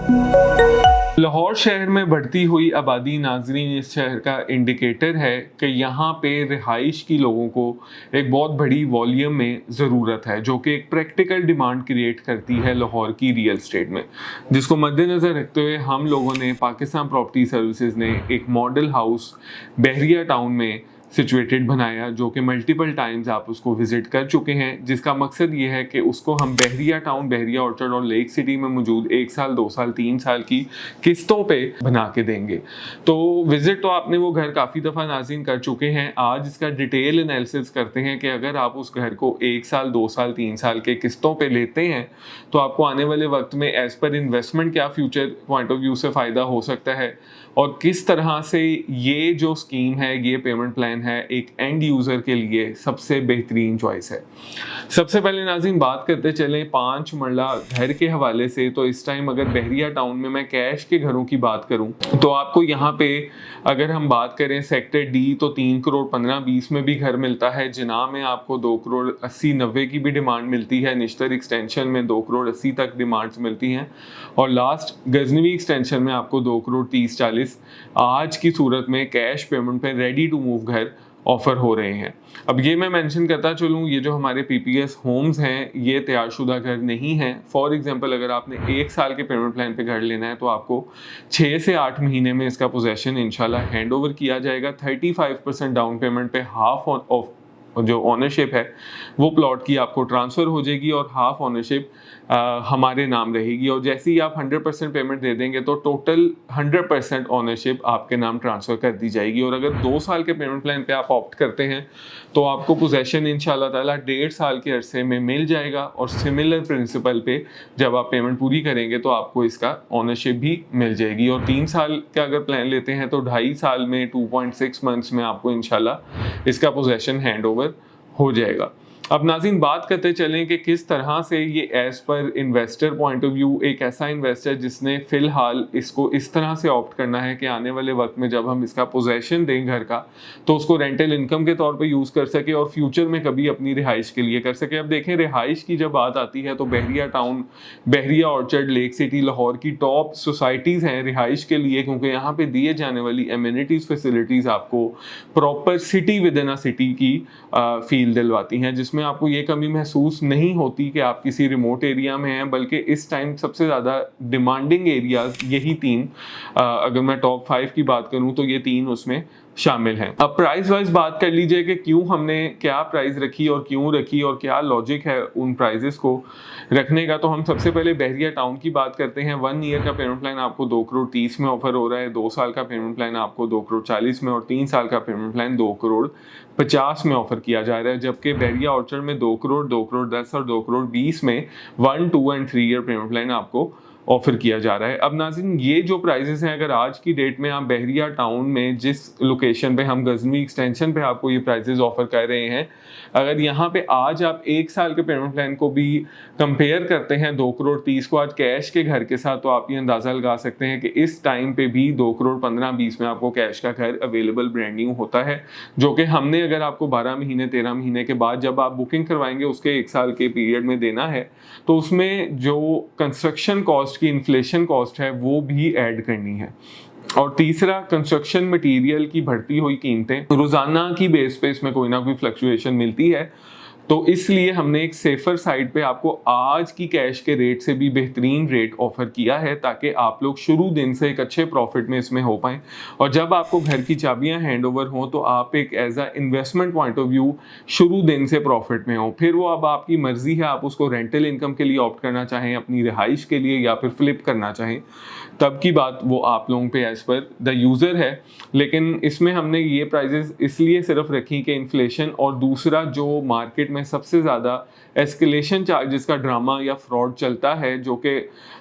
लाहौर शहर में बढ़ती हुई आबादी नाज़रीन इस शहर का इंडिकेटर है कि यहाँ पे रिहाइश की लोगों को एक बहुत बड़ी वॉल्यूम में ज़रूरत है, जो कि एक प्रैक्टिकल डिमांड क्रिएट करती है लाहौर की रियल स्टेट में, जिसको मद्देनज़र रखते हुए हम लोगों ने पाकिस्तान प्रॉपर्टी सर्विसेज ने एक मॉडल हाउस बहरिया टाउन में सिचुएटेड बनाया, जो कि मल्टीपल टाइम्स आप उसको विजिट कर चुके हैं, जिसका मकसद ये है कि उसको हम बहरिया टाउन, बहरिया ऑर्चर्ड और लेक सिटी में मौजूद 1 साल 2 साल 3 साल की किस्तों पे बना के देंगे। तो विजिट तो आपने वो घर काफ़ी दफ़ा नाज़रीन कर चुके हैं। आज इसका डिटेल एनालिसिस करते हैं कि अगर आप उस घर को 1 साल 2 साल 3 साल के किस्तों पे लेते हैं तो आपको आने वाले वक्त में एज़ पर इन्वेस्टमेंट क्या फ्यूचर पॉइंट ऑफ व्यू से फ़ायदा हो सकता है, और किस तरह से ये जो स्कीम है, ये पेमेंट प्लान है, एक एंड यूज़र के लिए सबसे बेहतरीन चॉइस है। सबसे पहले नाज़रीन बात करते चलें 5 मरला घर के हवाले से। तो इस टाइम अगर बहरिया टाउन में मैं कैश के घरों की बात करूं तो आपको यहाँ पे अगर हम बात करें सेक्टर डी तो 3 करोड़ 15-20 में भी घर मिलता है। जिनाह में आपको 2 करोड़ 80-90 की भी डिमांड मिलती है। निश्तर एक्सटेंशन में 2 करोड़ 80 तक डिमांड्स मिलती हैं, और लास्ट गजनवी एक्सटेंशन में आपको 2 करोड़ 30-40 आज की सूरत में कैश पेमेंट पे रेडी टू मूव घर ऑफर हो रहे हैं। अब ये मैं मेंशन करता चलूँ, ये जो हमारे पीपीएस होम्स हैं ये तैयारशुदा घर नहीं हैं। फॉर एग्जांपल अगर आपने 1 साल के पेमेंट प्लान पे घर लेना है तो आपको 6 से 8 महीने में इसका पोजेसन इंशाल्लाह हैंड ओवर किया जाएगा। 35% डाउन पेमेंट पे हाफ ऑफ जो ओनरशिप है वो प्लॉट की आपको ट्रांसफ़र हो जाएगी, और हाफ ओनरशिप हमारे नाम रहेगी। और जैसे ही आप 100% पेमेंट दे देंगे तो टोटल 100% ओनरशिप आपके नाम ट्रांसफ़र कर दी जाएगी। और अगर 2 साल के पेमेंट प्लान पे आप ऑप्ट करते हैं तो आपको पोजेसन इंशाल्लाह ताला 1.5 साल के अरसे में मिल जाएगा, और सिमिलर प्रिंसिपल पे जब आप पेमेंट पूरी करेंगे तो आपको इसका ओनरशिप भी मिल जाएगी। और 3 साल का अगर प्लान लेते हैं तो 2.5 साल में 2.6 मंथ्स में आपको इंशाल्लाह इसका पोजेसन हैंड ओवर हो जाएगा। अब नाज़रीन बात करते चलें कि किस तरह से ये as per investor point of view, एक ऐसा इन्वेस्टर जिसने फ़िलहाल इसको इस तरह से ऑप्ट करना है कि आने वाले वक्त में जब हम इसका पोजेसन दें घर का तो उसको रेंटल इनकम के तौर पे यूज़ कर सके और फ्यूचर में कभी अपनी रिहाइश के लिए कर सके। अब देखें, रिहाइश की जब बात आती है तो बहरिया टाउन, बहरिया ऑर्चर्ड, लेक सिटी लाहौर की टॉप सोसाइटीज़ हैं रिहाइश के लिए, क्योंकि यहाँ पे दिए जाने वाली एमिनिटीज़ फैसिलिटीज़ आपको proper city with in a city की फील दिलवाती हैं, जिसमें आपको ये कमी महसूस नहीं होती कि आप किसी रिमोट एरिया में हैं। बल्कि इस टाइम सबसे ज़्यादा डिमांडिंग एरियाज़ यही 3, अगर मैं टॉप 5 की बात करूं तो ये 3 उसमें शामिल हैं। अब प्राइस वाइज बात कर लीजिए कि क्यों हमने क्या प्राइस रखी और क्यों रखी और क्या लॉजिक है उन प्राइजेस को रखने का। तो हम सबसे पहले बहरिया टाउन की बात करते हैं। 1 ईयर का पेमेंट प्लान आपको 2 करोड़ 30 में ऑफर हो रहा है, 2 साल का पेमेंट प्लान आपको 2 करोड़ 40 में, और 3 साल का पेमेंट प्लान 2 करोड़ 50 में ऑफर किया जा रहा है। जबकि बहरिया ऑर्चर्ड में 2 करोड़ 2 करोड़ 10 और 2 करोड़ 20 में 1, 2 एंड 3 ईयर पेमेंट प्लान आपको ऑफर किया जा रहा है। अब नाज़रीन ये जो प्राइजेस हैं, अगर आज की डेट में आप बहरिया टाउन में जिस लोकेशन पे हम गजनी एक्सटेंशन पे आपको ये प्राइजेस ऑफर कर रहे हैं, अगर यहाँ पे आज आप 1 साल के पेमेंट प्लान को भी कंपेयर करते हैं 2 करोड़ 30 को आज कैश के घर के साथ, तो आप ये अंदाज़ा लगा सकते हैं कि इस टाइम पे भी 2 करोड़ 15-20 में आपको कैश का घर अवेलेबल ब्रांड न्यू होता है, जो कि हमने अगर आपको 12 महीने 13 महीने के बाद जब आप बुकिंग करवाएंगे उसके 1 साल के पीरियड में देना है, तो उसमें जो कंस्ट्रक्शन कॉस्ट की इन्फ्लेशन कॉस्ट है वो भी ऐड करनी है। और तीसरा, कंस्ट्रक्शन मटेरियल की बढ़ती हुई कीमतें रोजाना की बेस पे इसमें कोई ना कोई फ्लक्चुएशन मिलती है, तो इसलिए हमने एक सेफर साइड पे आपको आज की कैश के रेट से भी बेहतरीन रेट ऑफर किया है, ताकि आप लोग शुरू दिन से एक अच्छे प्रॉफिट में इसमें हो पाएं, और जब आपको घर की चाबियां हैंड ओवर हों तो आप एक as a investment point of view शुरू दिन से प्रॉफिट में हो। फिर वो अब आपकी मर्जी है, आप उसको रेंटल इनकम के लिए ऑप्ट करना चाहें, अपनी रिहाइश के लिए, या फिर फ्लिप करना चाहें, तब की बात वो आप लोगों पे एज पर द यूज़र है। लेकिन इसमें हमने ये प्राइजेस इसलिए सिर्फ रखी कि इन्फ्लेशन, और दूसरा जो मार्केट में सबसे ज़्यादा एस्केलेशन चार्जेस का ड्रामा या फ्रॉड चलता है, जो कि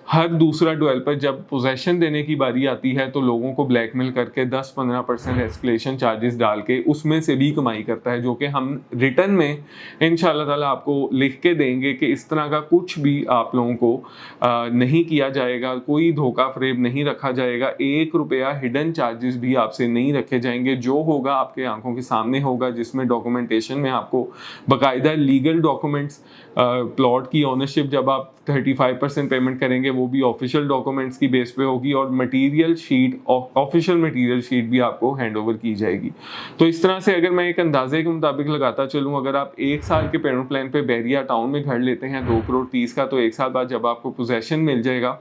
हर दूसरा डेवलपर जब पोजेसन देने की बारी आती है तो लोगों को ब्लैकमेल करके 10-15% एस्केलेशन चार्जेस डाल के उसमें से भी कमाई करता है, जो कि हम रिटर्न में इंशाल्लाह ताला आपको लिख के देंगे कि इस तरह का कुछ भी आप लोगों को नहीं किया जाएगा, कोई धोखा फरेब नहीं रखा जाएगा, 1 रुपया हिडन चार्जेस भी आपसे नहीं रखे जाएंगे। जो होगा आपके आंखों के सामने होगा, जिसमें डॉक्यूमेंटेशन में आपको बाकायदा लीगल डॉक्यूमेंट्स प्लॉट की ओनरशिप जब आप 35% पेमेंट करेंगे वो भी ऑफिशियल डॉक्यूमेंट्स की बेस पे होगी, और material sheet, official material sheet भी आपको हैंड ओवर की जाएगी। तो इस तरह से अगर मैं एक अंदाजे के मुताबिक लगाता चलूँ, अगर आप 1 साल के पेमेंट प्लान पे बैरिया टाउन में घर लेते हैं 2 करोड़ 30 का, तो 1 साल बाद जब आपको पोजेसन मिल जाएगा,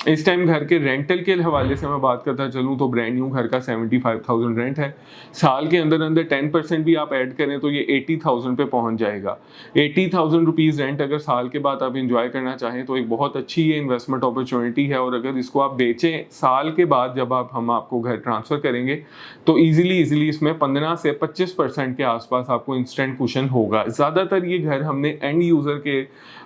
इस टाइम घर के रेंटल के हवाले से मैं बात करता चलूँ तो ब्रांड न्यू घर का 75,000 रेंट है। साल के अंदर अंदर 10% भी आप ऐड करें तो ये 80,000 पे पहुंच जाएगा। 80,000 रुपीज़ रेंट अगर साल के बाद आप इंजॉय करना चाहें तो एक बहुत अच्छी ये इन्वेस्टमेंट अपॉर्चुनिटी है, और अगर इसको आप बेचें साल के बाद जब हम आपको घर ट्रांसफ़र करेंगे तो ईजिली इसमें 15 से 25% के आसपास आपको इंस्टेंट कुशन होगा। ज़्यादातर ये घर हमने एंड यूज़र के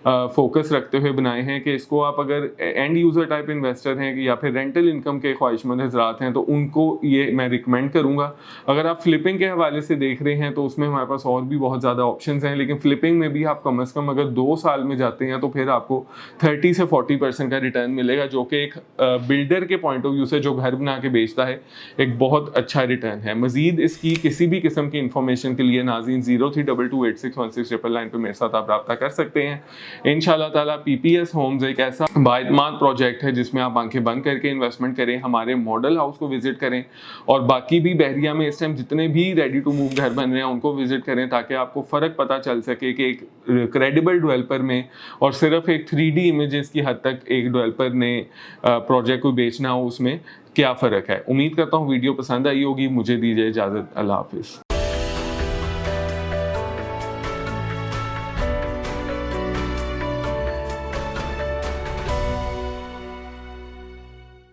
फोकस रखते हुए बनाए हैं कि इसको आप अगर एंड यूज़र टाइप इन्वेस्टर हैं या फिर रेंटल इनकम के ख्वाहिशमंद हज़रात हैं तो उनको ये मैं रिकमेंड करूँगा। अगर आप फ्लिपिंग के हवाले से देख रहे हैं तो उसमें हमारे पास और भी बहुत ज़्यादा ऑप्शंस हैं, लेकिन फ्लिपिंग में भी आप कम से कम अगर 2 साल में जाते हैं तो फिर आपको 30 से 40% का रिटर्न मिलेगा, जो कि एक बिल्डर के पॉइंट ऑफ व्यू से जो घर बना के बेचता है एक बहुत अच्छा रिटर्न है। मज़ीद इसकी किसी भी किस्म की इंफॉर्मेशन के लिए नाज़रीन 0322861699 पे मेरे साथ आप रब्ता कर सकते हैं। इंशाल्लाह ताला पीपीएस होम्स एक ऐसा बाइतमाद प्रोजेक्ट है जिसमें आप आंखें बंद करके इन्वेस्टमेंट करें, हमारे मॉडल हाउस को विजिट करें, और बाकी भी बहरिया में इस टाइम जितने भी रेडी टू मूव घर बन रहे हैं उनको विजिट करें, ताकि आपको फ़र्क पता चल सके कि एक क्रेडिबल डेवलपर में और सिर्फ एक 3D इमेजेस की हद तक एक डेवलपर ने प्रोजेक्ट को बेचना हो उसमें क्या फ़र्क है। उम्मीद करता हूँ वीडियो पसंद आई होगी। मुझे दीजिए इजाज़त। अल्लाह हाफिज़।